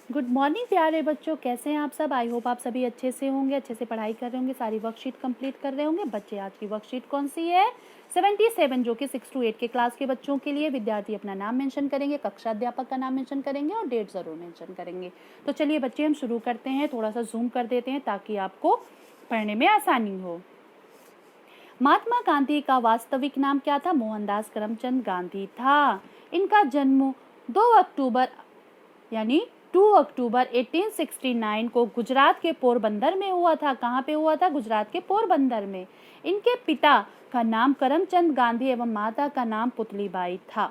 Good morning प्यारे बच्चों, कैसे हैं आप सब। आई होप आप सभी अच्छे से होंगे, अच्छे से पढ़ाई कर रहे होंगे, सारी वर्कशीट कंप्लीट कर रहे होंगे। बच्चे आज की वर्कशीट कौन सी है? 77, जो कि 6 to 8 के क्लास के बच्चों के लिए। विद्यार्थी अपना नाम मेंशन करेंगे, कक्षा अध्यापक का नाम मेंशन करेंगे और डेट जरूर मेंशन करेंगे। तो चलिए बच्चे हम शुरू करते हैं। थोड़ा सा जूम कर देते हैं ताकि आपको पढ़ने में आसानी हो। महात्मा गांधी का वास्तविक नाम क्या था? मोहनदास करमचंद गांधी था। इनका जन्म 2 अक्टूबर यानी 2 अक्टूबर 1869 को गुजरात के पोरबंदर में हुआ था। कहाँ पे हुआ था? गुजरात के पोरबंदर में। इनके पिता का नाम करमचंद गांधी एवं माता का नाम पुतलीबाई था।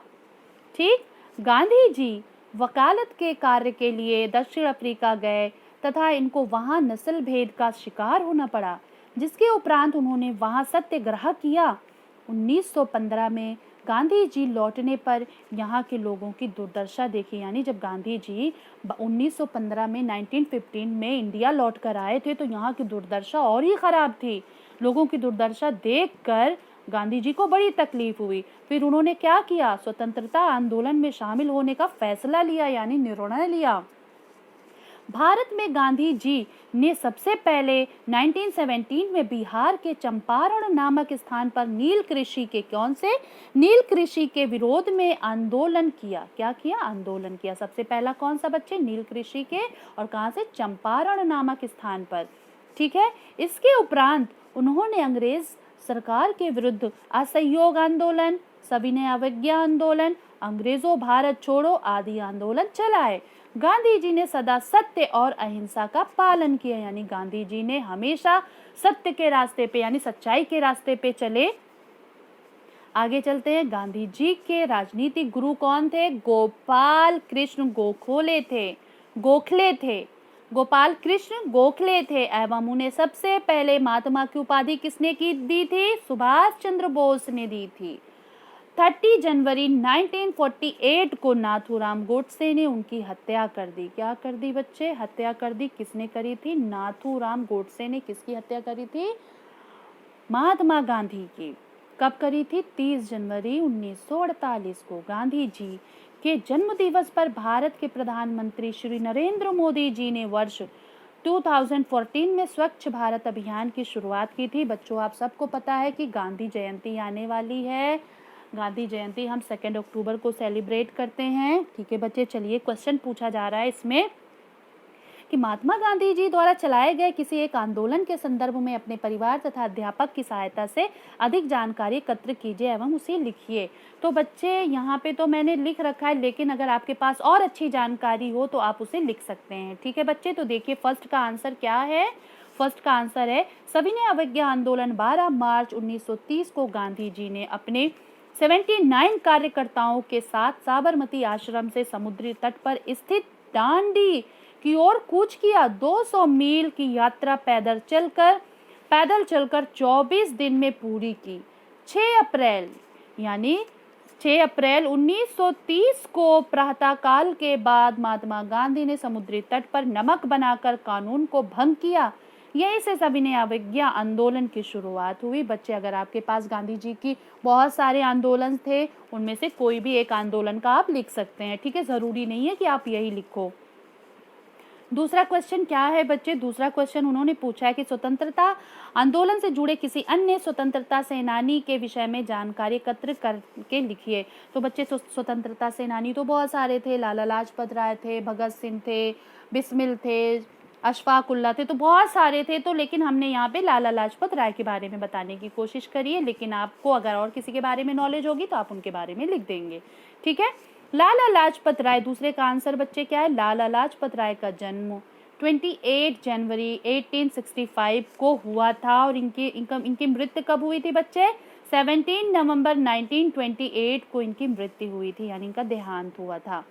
ठीक। गांधी जी वकालत के कार्य के लिए दक्षिण अफ्रीका गए तथा इनको वहां नस्ल भेद का शिकार होना पड़ा, जिसके उपरांत उन्होंने वहां सत्याग्रह किया। 1915 में गांधी जी लौटने पर यहाँ के लोगों की दुर्दशा देखी। यानी जब गांधी जी 1915 में 1915 में इंडिया लौट कर आए थे तो यहाँ की दुर्दशा और ही खराब थी। लोगों की दुर्दशा देखकर गांधी जी को बड़ी तकलीफ हुई। फिर उन्होंने क्या किया? स्वतंत्रता आंदोलन में शामिल होने का फैसला लिया, यानी निर्णय लिया। भारत में गांधी जी ने सबसे पहले 1917 में बिहार के चंपारण नामक स्थान पर नील कृषि के विरोध में आंदोलन किया। क्या किया? आंदोलन किया। सबसे पहला कौन सा बच्चे? नील कृषि के, और कहां से? चंपारण नामक स्थान पर। ठीक है। इसके उपरांत उन्होंने अंग्रेज सरकार के विरुद्ध असहयोग आंदोलन, सविनय अवज्ञा आंदोलन, अंग्रेजों भारत छोड़ो आदि आंदोलन चलाए। गांधी जी ने सदा सत्य और अहिंसा का पालन किया। यानी गांधी जी ने हमेशा सत्य के रास्ते पे यानी सच्चाई के रास्ते पे चले। आगे चलते हैं। गांधी जी के राजनीतिक गुरु कौन थे? गोपाल कृष्ण गोखले थे। गोपाल कृष्ण गोखले थे एवं उन्हें सबसे पहले महात्मा की उपाधि किसने दी थी? सुभाष चंद्र बोस ने दी थी। 30 जनवरी 1948 को नाथूराम गोडसे ने उनकी हत्या कर दी। क्या कर दी बच्चे? हत्या कर दी। किसने करी थी? नाथूराम गोडसे ने किसकी हत्या करी थी? महात्मा गांधी की। कब करी थी? 30 जनवरी 1948 को। गांधी जी के जन्म दिवस पर भारत के प्रधानमंत्री श्री नरेंद्र मोदी जी ने वर्ष 2014 में स्वच्छ भारत अभियान की शुरुआत की थी। बच्चों, आप सबको पता है कि गांधी जयंती आने वाली है। गांधी जयंती हम 2 अक्टूबर को सेलिब्रेट करते हैं। ठीक है बच्चे, चलिए क्वेश्चन पूछा जा रहा है इसमें कि महात्मा गांधी जी द्वारा चलाए गए किसी एक आंदोलन के संदर्भ में अपने परिवार तथा अध्यापक की सहायता से अधिक जानकारी एकत्र कीजिए एवं उसे लिखिए। तो बच्चे यहाँ पे तो मैंने लिख रखा है, लेकिन अगर आपके पास और अच्छी जानकारी हो तो आप उसे लिख सकते हैं। ठीक है बच्चे, तो देखिए फर्स्ट का आंसर क्या है? फर्स्ट का आंसर है सविनय अवज्ञा आंदोलन। 12 मार्च 1930 को गांधी जी ने अपने 79 कार्यकर्ताओं के साथ साबरमती आश्रम से समुद्री तट पर स्थित दांडी की ओर कूच किया। 200 मील की यात्रा पैदल चलकर 24 दिन में पूरी की। 6 अप्रैल 1930 को प्रातःकाल के बाद महात्मा गांधी ने समुद्री तट पर नमक बनाकर कानून को भंग किया। यहीं से सविनय अवज्ञा आंदोलन की शुरुआत हुई। बच्चे, अगर आपके पास गांधी जी की बहुत सारे आंदोलन थे, उनमें से कोई भी एक आंदोलन का आप लिख सकते हैं। ठीक है, जरूरी नहीं है कि आप यही लिखो। दूसरा क्वेश्चन क्या है बच्चे? दूसरा क्वेश्चन उन्होंने पूछा है कि स्वतंत्रता आंदोलन से जुड़े किसी अन्य स्वतंत्रता सेनानी के विषय में जानकारी एकत्र करके लिखिए। तो बच्चे, स्वतंत्रता सेनानी तो बहुत सारे थे। लाला लाजपत राय थे, भगत सिंह थे, बिस्मिल थे, अशफाक उल्लाह थे, तो बहुत सारे थे। तो लेकिन हमने यहाँ पे लाला लाजपत राय के बारे में बताने की कोशिश करी है, लेकिन आपको अगर और किसी के बारे में नॉलेज होगी तो आप उनके बारे में लिख देंगे। ठीक है। लाला लाजपत राय, दूसरे का आंसर बच्चे क्या है? लाला लाजपत राय का जन्म 28 जनवरी 1865 को हुआ था और इनकी मृत्यु कब हुई थी बच्चे? 17 नवंबर 1928 को इनकी मृत्यु हुई थी, यानी इनका देहांत हुआ था।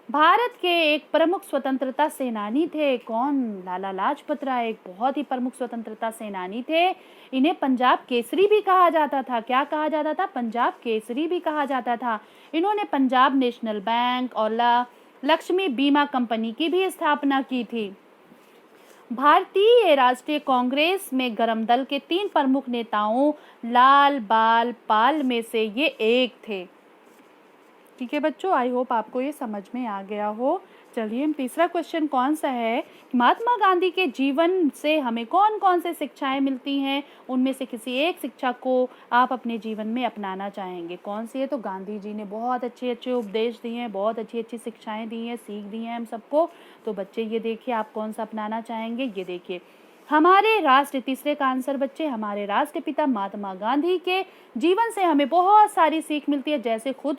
भारत के एक प्रमुख स्वतंत्रता सेनानी थे। कौन? लाला लाजपत राय एक बहुत ही प्रमुख स्वतंत्रता सेनानी थे। इन्हें पंजाब केसरी भी कहा जाता था। क्या कहा जाता था? पंजाब केसरी भी कहा जाता था। इन्होंने पंजाब नेशनल बैंक और लक्ष्मी बीमा कंपनी की भी स्थापना की थी। भारतीय राष्ट्रीय कांग्रेस में गरम दल के 3 प्रमुख नेताओं लाल बाल पाल में से ये एक थे। ठीक है बच्चों, आई होप आपको ये समझ में आ गया हो। चलिए हम तीसरा क्वेश्चन कौन सा है, महात्मा गांधी के जीवन से हमें कौन कौन से शिक्षाएं मिलती हैं, उनमें से किसी एक शिक्षा को आप अपने जीवन में अपनाना चाहेंगे, कौन सी है। तो गांधी जी ने बहुत अच्छे अच्छे उपदेश दिए हैं, बहुत अच्छी अच्छी शिक्षाएं दी हैं, सीख दी हैं हम सबको। तो बच्चे ये देखिए आप कौन सा अपनाना चाहेंगे। ये देखिए हमारे राष्ट्र, तीसरे का आंसर बच्चे, हमारे राष्ट्रपिता महात्मा गांधी के जीवन से हमें बहुत सारी सीख मिलती है, जैसे खुद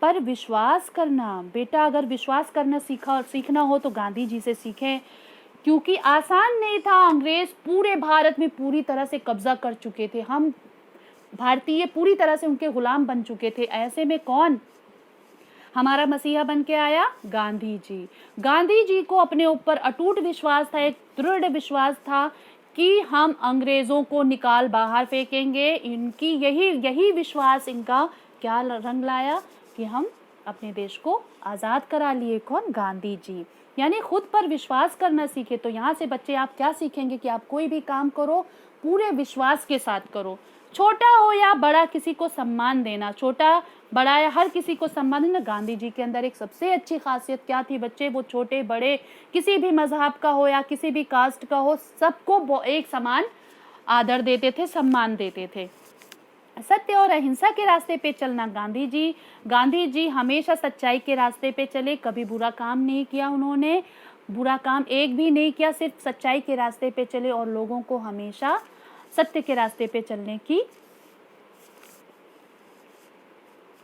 पर विश्वास करना। बेटा अगर विश्वास करना सीखना हो तो गांधी जी से सीखें, क्योंकि आसान नहीं था। अंग्रेज पूरे भारत में पूरी तरह से कब्जा कर चुके थे, हम भारतीय पूरी तरह से उनके गुलाम बन चुके थे। ऐसे में कौन हमारा मसीहा बन के आया? गांधी जी। गांधी जी को अपने ऊपर अटूट विश्वास था, एक दृढ़ विश्वास था कि हम अंग्रेजों को निकाल बाहर फेंकेंगे। इनकी यही विश्वास इनका क्या रंग लाया कि हम अपने देश को आज़ाद करा लिए। कौन? गांधी जी। यानी खुद पर विश्वास करना सीखे। तो यहाँ से बच्चे आप क्या सीखेंगे कि आप कोई भी काम करो पूरे विश्वास के साथ करो, छोटा हो या बड़ा, किसी को सम्मान देना, छोटा बड़ा या हर किसी को सम्मान देना। गांधी जी के अंदर एक सबसे अच्छी खासियत क्या थी बच्चे? वो छोटे बड़े किसी भी मजहब का हो या किसी भी कास्ट का हो, सबको एक समान आदर देते थे, सम्मान देते थे। सत्य और अहिंसा के रास्ते पे चलना। गांधी जी हमेशा सच्चाई के रास्ते पे चले, कभी बुरा काम नहीं किया उन्होंने, बुरा काम एक भी नहीं किया, सिर्फ सच्चाई के रास्ते पे चले और लोगों को हमेशा सत्य के रास्ते पे चलने की।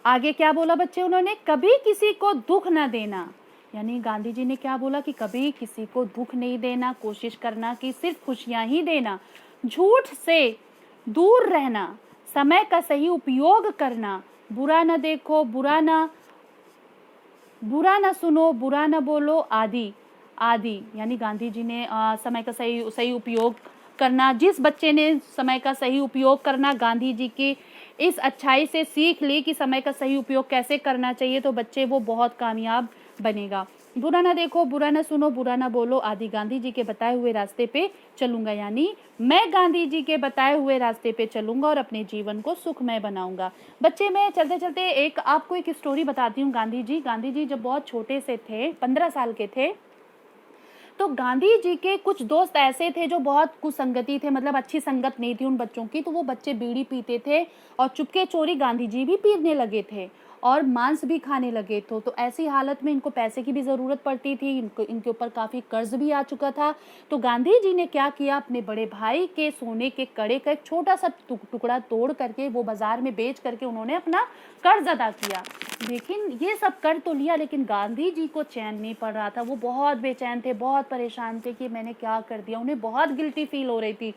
आगे क्या बोला बच्चे उन्होंने? कभी किसी को दुख न देना। यानी गांधी जी ने क्या बोला कि कभी किसी को दुख नहीं देना, कोशिश करना कि सिर्फ खुशियां ही देना, झूठ से दूर रहना, समय का सही उपयोग करना, बुरा न देखो, बुरा न सुनो, बुरा न बोलो, आदि आदि। यानी गांधी जी ने समय का सही उपयोग करना। जिस बच्चे ने समय का सही उपयोग करना गांधी जी की इस अच्छाई से सीख ली कि समय का सही उपयोग कैसे करना चाहिए, तो बच्चे वो बहुत कामयाब बनेगा। बुरा ना देखो, बुरा ना सुनो, बुरा ना बोलो, आदि गांधी जी के बताए हुए रास्ते पे चलूंगा। यानी मैं गांधी जी के बताए हुए रास्ते पे चलूंगा और अपने जीवन को सुखमय बनाऊंगा। बच्चे मैं चलते चलते आपको एक स्टोरी बताती हूँ। गांधी जी जब बहुत छोटे से थे, 15 साल के थे, तो गांधी जी के कुछ दोस्त ऐसे थे जो बहुत कुसंगति थे, मतलब अच्छी संगत नहीं थी उन बच्चों की। तो वो बच्चे बीड़ी पीते थे और चुपके चोरी गांधी जी भी पीने लगे थे और मांस भी खाने लगे थे। तो ऐसी हालत में इनको पैसे की भी ज़रूरत पड़ती थी, इनके ऊपर काफ़ी कर्ज भी आ चुका था। तो गांधी जी ने क्या किया, अपने बड़े भाई के सोने के कड़े का एक छोटा सा टुकड़ा तोड़ करके वो बाजार में बेच करके उन्होंने अपना कर्ज अदा किया। लेकिन ये सब कर तो लिया, लेकिन गांधी जी को चैन नहीं पड़ रहा था। वो बहुत बेचैन थे, बहुत परेशान थे कि मैंने क्या कर दिया। उन्हें बहुत गिल्टी फील हो रही थी।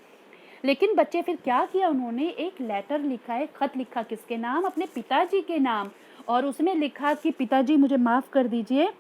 लेकिन बच्चे फिर क्या किया, उन्होंने एक लेटर लिखा, एक खत लिखा, किसके नाम? अपने पिताजी के नाम। और उसमें लिखा कि पिताजी मुझे माफ़ कर दीजिए।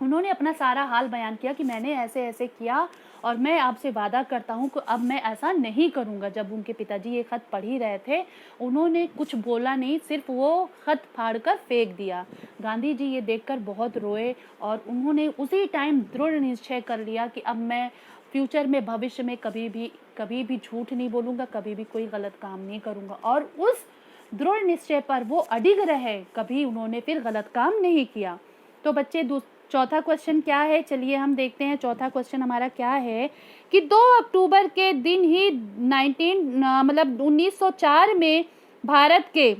उन्होंने अपना सारा हाल बयान किया कि मैंने ऐसे ऐसे किया और मैं आपसे वादा करता हूँ कि अब मैं ऐसा नहीं करूँगा। जब उनके पिताजी ये खत पढ़ ही रहे थे, उन्होंने कुछ बोला नहीं, सिर्फ वो खत फाड़ कर फेंक दिया। गांधी जी ये देखकर बहुत रोए और उन्होंने उसी टाइम दृढ़ निश्चय कर लिया कि अब मैं फ्यूचर में, भविष्य में कभी भी झूठ नहीं बोलूँगा, कभी भी कोई गलत काम नहीं करूँगा। और उस दृढ़ निश्चय पर वो अडिग रहे, कभी उन्होंने फिर गलत काम नहीं किया। तो बच्चे चौथा क्वेश्चन क्या है, चलिए हम देखते हैं। चौथा क्वेश्चन हमारा क्या है कि 2 अक्टूबर के दिन ही 1904 में भारत के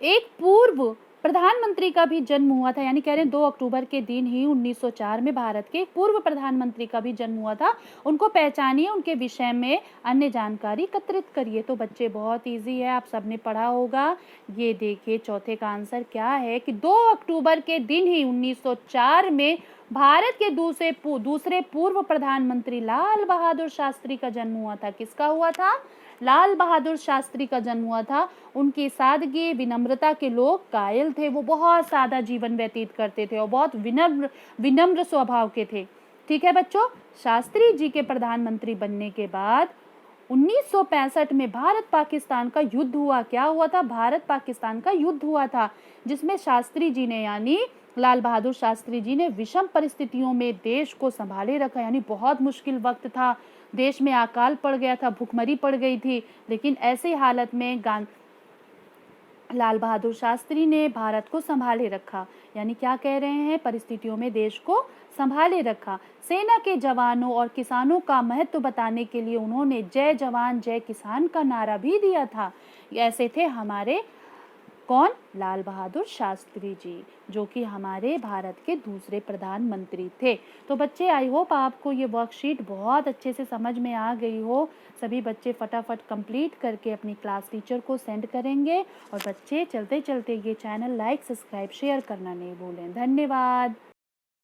एक पूर्व प्रधानमंत्री का भी जन्म हुआ था। यानी कह रहे हैं 2 अक्टूबर के दिन ही 1904 में भारत के पूर्व प्रधानमंत्री का भी जन्म हुआ था। उनको पहचानिए, उनके विषय में अन्य जानकारी एकत्रित करिए। तो बच्चे बहुत इजी है, आप सबने पढ़ा होगा। ये देखिए चौथे का आंसर क्या है कि 2 अक्टूबर के दिन ही 1904 में भारत के दूसरे पूर्व प्रधानमंत्री लाल बहादुर शास्त्री का जन्म हुआ था। किसका हुआ था? लाल बहादुर शास्त्री का जन्म हुआ था। उनकी सादगी, विनम्रता के लोग कायल थे। वो बहुत सादा जीवन व्यतीत करते थे और बहुत विनम्र स्वभाव के थे। ठीक है बच्चों, शास्त्री जी के प्रधानमंत्री बनने के बाद 1965 में भारत पाकिस्तान का युद्ध हुआ। क्या हुआ था? भारत पाकिस्तान का युद्ध हुआ था, जिसमें शास्त्री जी ने, यानी लाल बहादुर शास्त्री जी ने विषम परिस्थितियों में देश को संभाले रखा। यानी बहुत मुश्किल वक्त था, देश में अकाल पड़ गया था, भुखमरी पड़ गई थी, लेकिन ऐसी हालत में लाल बहादुर शास्त्री ने भारत को संभाले रखा। यानी क्या कह रहे हैं, परिस्थितियों में देश को संभाले रखा। सेना के जवानों और किसानों का महत्व बताने के लिए उन्होंने जय जवान जय किसान का नारा भी दिया था। ऐसे थे हमारे कौन, लाल बहादुर शास्त्री जी, जो कि हमारे भारत के दूसरे प्रधानमंत्री थे। तो बच्चे, आई होप आपको ये वर्कशीट बहुत अच्छे से समझ में आ गई हो। सभी बच्चे फटाफट कंप्लीट करके अपनी क्लास टीचर को सेंड करेंगे। और बच्चे, चलते चलते ये चैनल लाइक, सब्सक्राइब, शेयर करना नहीं भूलें। धन्यवाद।